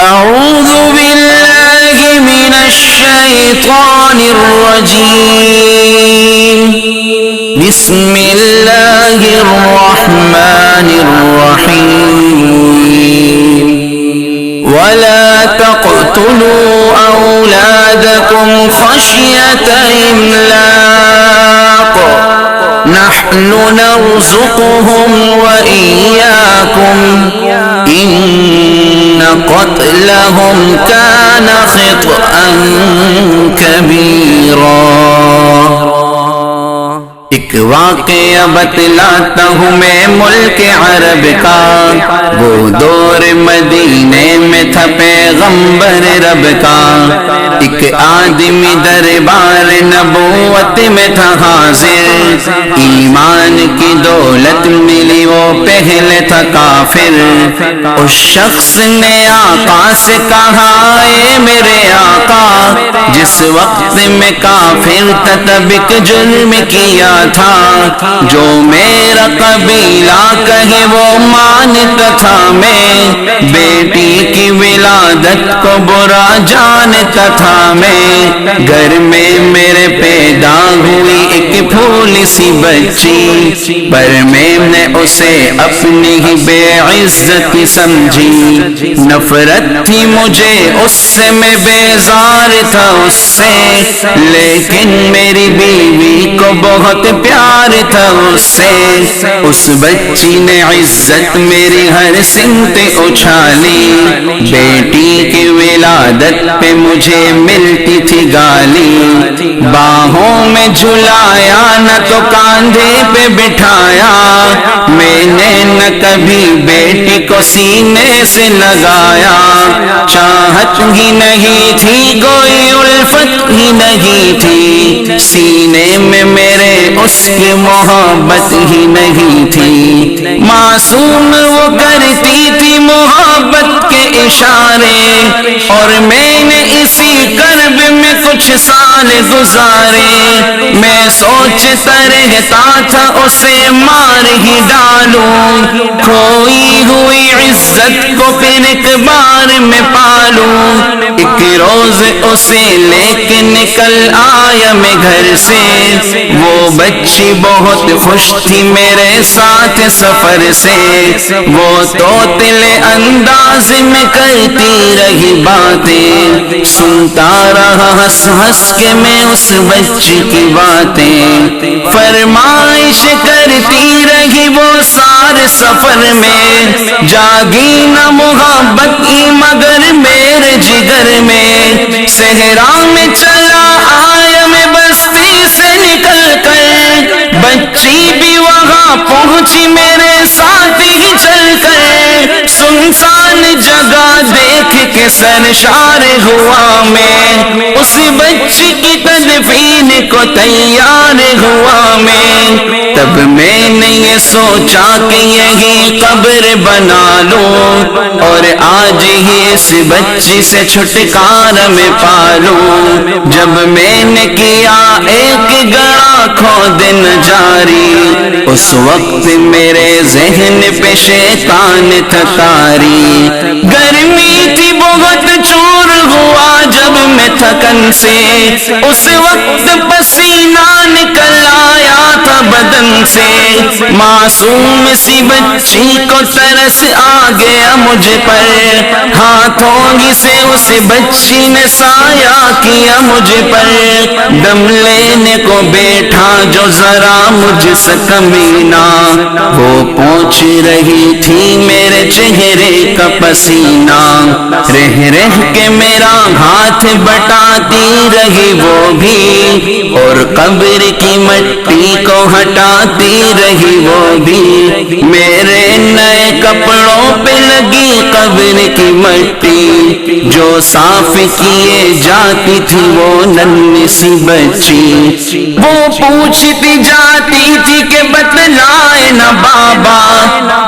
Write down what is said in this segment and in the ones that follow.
أعوذ بالله من الشيطان الرجيم بسم الله الرحمن الرحيم ولا تقتلوا أولادكم خشية إملاق نحن نرزقهم وإياكم إن قتلهم كان خطأ كبيرا۔ ایک واقعہ بتلاتا ہوں میں ملک عرب کا، وہ دور مدینے میں تھا پیغمبر رب کا۔ ایک آدمی دربار نبوت میں تھا حاضر، ایمان کی دولت ملی وہ پہلے تھا کافر۔ اس شخص نے آقا سے کہا اے میرے آقا، جس وقت میں کافر تھا تب ایک جرم کیا تھا، جو میرا قبیلہ کہے وہ مانتا تھا۔ میں بیٹی کی ولادت کو برا جانتا تھا، میں گھر میں میرے پیدا ہوئی ایک پھولی سی بچی، پر میں نے اسے اپنی ہی بے عزت سمجھی۔ نفرت تھی مجھے اس سے، میں بیزار تھا اس سے، لیکن میری بیوی کو بہت پیار تھا اس سے۔ اس بچی نے عزت میری ہر سمت اچھالی، بیٹی کی ولادت پہ مجھے ملتی تھی گالی۔ باہوں میں جھلایا نہ تو کاندھے پہ بٹھایا، میں نے نہ کبھی بیٹی کو سینے سے لگایا۔ چاہت ہی نہیں تھی کوئی الفت ہی نہیں تھی، سینے میں میرے اس کی محبت ہی نہیں تھی۔ معصوم وہ کرتی تھی محبت کے اشارے، اور میں نے اسی کرب میں کچھ سال گزارے۔ میں سوچتا رہتا تھا اسے مار ہی ڈالوں، کھوئی ہوئی عزت کو پھر ایک بار میں پالوں۔ ایک روز اسے لے کے نکل آیا میں گھر سے، وہ بچی بہت خوش تھی میرے ساتھ سفر سے۔ وہ توتلے انداز میں کرتی رہی باتیں، سنتا رہا ہنس ہنس کے میں اس بچی کی باتیں۔ فرمائش کرتی رہی وہ سارے سفر میں، جاگی نہ محبت کی مگر میرے جگر میں۔ صحرا میں چلا آیا میں بستی سے نکل کر، بچی بھی وہاں پہنچی میرے ساتھ ہی چل کر۔ سنسان جگہ دیکھ کے سرشار ہوا میں، اس بچی کی تدفین کو تیار ہوا میں۔ تب میں نے یہ سوچا کہ یہی قبر بنا لوں، اور آج ہی اس بچی سے چھٹکارا میں پالوں۔ جب میں نے کیا ایک گڑا کھودن جاری، اس وقت میرے ذہن پہ شیطان تھا طاری۔ گرمی تھی بہت چور ہوا جب میں تھکن سے، اس وقت پسینہ نکل آیا تھا بدن سے۔ معصوم سی بچی کو ترس آ گیا مجھ پر، ہاتھوں ہی سے اس بچی نے سایہ کیا مجھ پر۔ دم لینے کو بیٹھا جو ذرا مجھ سے کمینہ، وہ پوچھ رہی تھی میرے چہرے کا پسینہ۔ رہ رہ کے میرا ہاتھ بٹاتی رہی وہ بھی، اور قبر کی مٹی کو ہٹاتی رہی وہ بھی۔ میرے نئے کپڑوں پہ لگی قبر کی مٹی، جو صاف کیے جاتی تھی وہ ننھی سی بچی۔ وہ پوچھتی جاتی تھی کہ بتلائے نا بابا،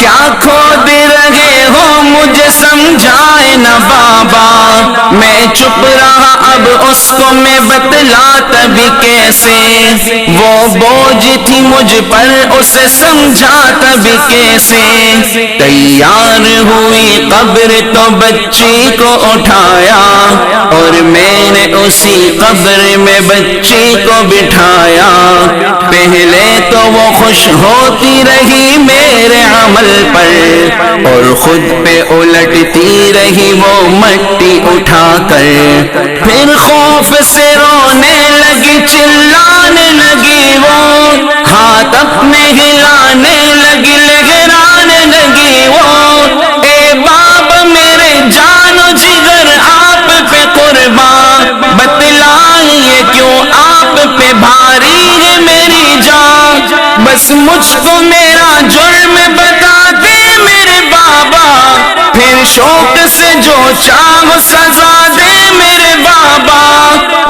کیا کھود رہے ہو مجھے سمجھائے سمجھائے نہ بابا، میں چپ رہا اب اس کو میں بتلاتا بھی کیسے، وہ بوجھ تھی مجھ پر اسے سمجھاتا بھی کیسے، تیار ہوئی قبر تو بچی کو اٹھایا، اور میں نے اسی قبر میں بچی کو بٹھایا، پہلے تو وہ خوش ہوتی رہی میرے عمل پر، اور خود پہ الٹتی رہی وہ مٹی اٹھا کر، پھر خوف سے رونے لگی چلانے لگی وہ، ہاتھ اپنے ہلانے لگی لہرانے لگی وہ، اے باب میرے جان و جگر آپ پہ قربان، بتلائیے کیوں آپ پہ بھاری ہے میری جان، بس مجھ کو میرا جرم بتا دے میرے بابا، پھر شوق سے جو چاہو سزا دے میرے بابا،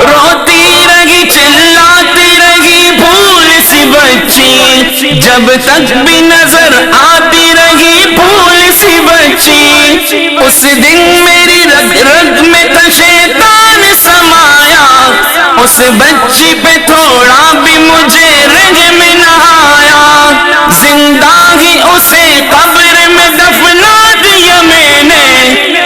روتی رہی چلاتی رہی بھول سی بچی، جب تک بھی نظر آتی رہی بھول سی بچی، اس دن میری رگ رگ میں تھا شیطان سمایا، اس بچی پہ تھوڑا بھی مجھے رحم نہ آیا، زندہ ہی اسے قبر میں دفنا دیا میں نے،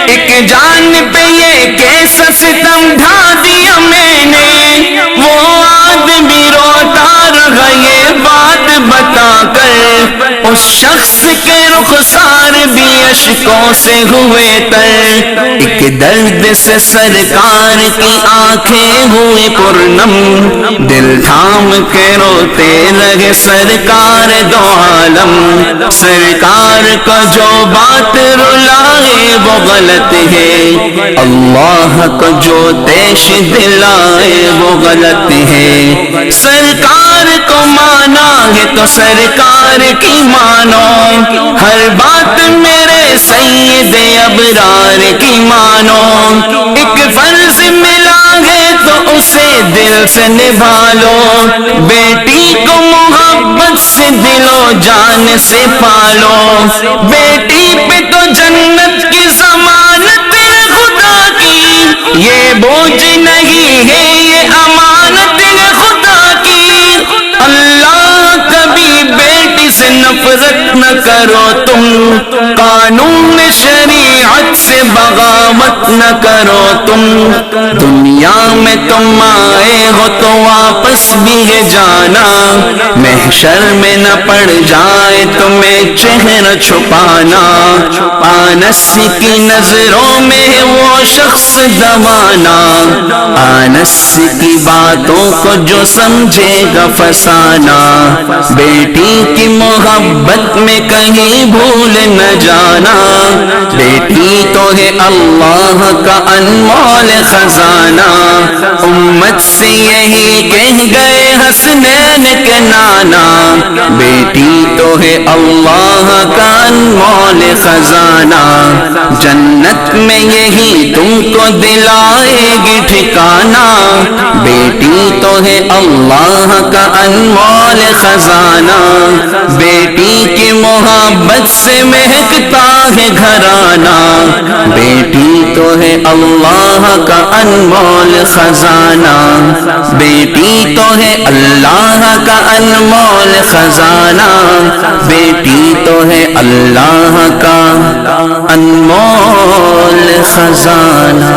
ایک جان پہ یہ کیسا ستم ڈھا دیا میں نے، وہ آدمی روتا رہا یہ بات بتا کر، اس شخص کے رخسار بھی اشکوں سے ہوئے تر، ایک درد سے سرکار کی آنکھیں ہوئی پرنم، دل تھام کے روتے لگے سرکار دو عالم، سرکار کو جو بات رلائے وہ غلط ہے، اللہ کو جو تیش دلائے وہ غلط ہے، سرکار کو مانا ہے تو سرکار کی مانو، ہر بات میرے سید ابرار کی مانو، ایک فرض ملا ہے تو اسے دل سے نبھا لو، بیٹی کو محبت سے دل و جان سے پالو، بیٹی پہ تو جنت کی ضمانت ہے خدا کی، یہ بوجھ نہیں ہے یہ امانت ہے خدا کی، اللہ کبھی بیٹی سے نفرت نہ کرو تم، قانون شریعت سے بغاوت نہ کرو تم، دنیا میں تم آئے ہو تو واپس بھی ہے جانا، محشر میں نہ پڑ جائے تمہیں چہرہ چھپانا، آنس کی نظروں میں وہ شخص دوانا، آنس کی باتوں کو جو سمجھے گا فسانا، بیٹی کی محبت میں کہیں بھول نہ جانا، بیٹی تو ہے اللہ کا انمول خزانہ، امت سے یہی کہہ گئے حسنین کے نانا، بیٹی تو ہے اللہ کا انمول خزانہ، جنت میں یہی تم کو دلائے گی ٹھکانہ، بیٹی تو ہے اللہ کا انمول خزانہ، بیٹی کی محبت سے مہکتا ہے گھرانہ، بیٹی تو ہے اللہ کا انمول خزانہ، بیٹی تو ہے اللہ کا انمول خزانہ، بیٹی تو ہے اللہ کا انمول خزانہ۔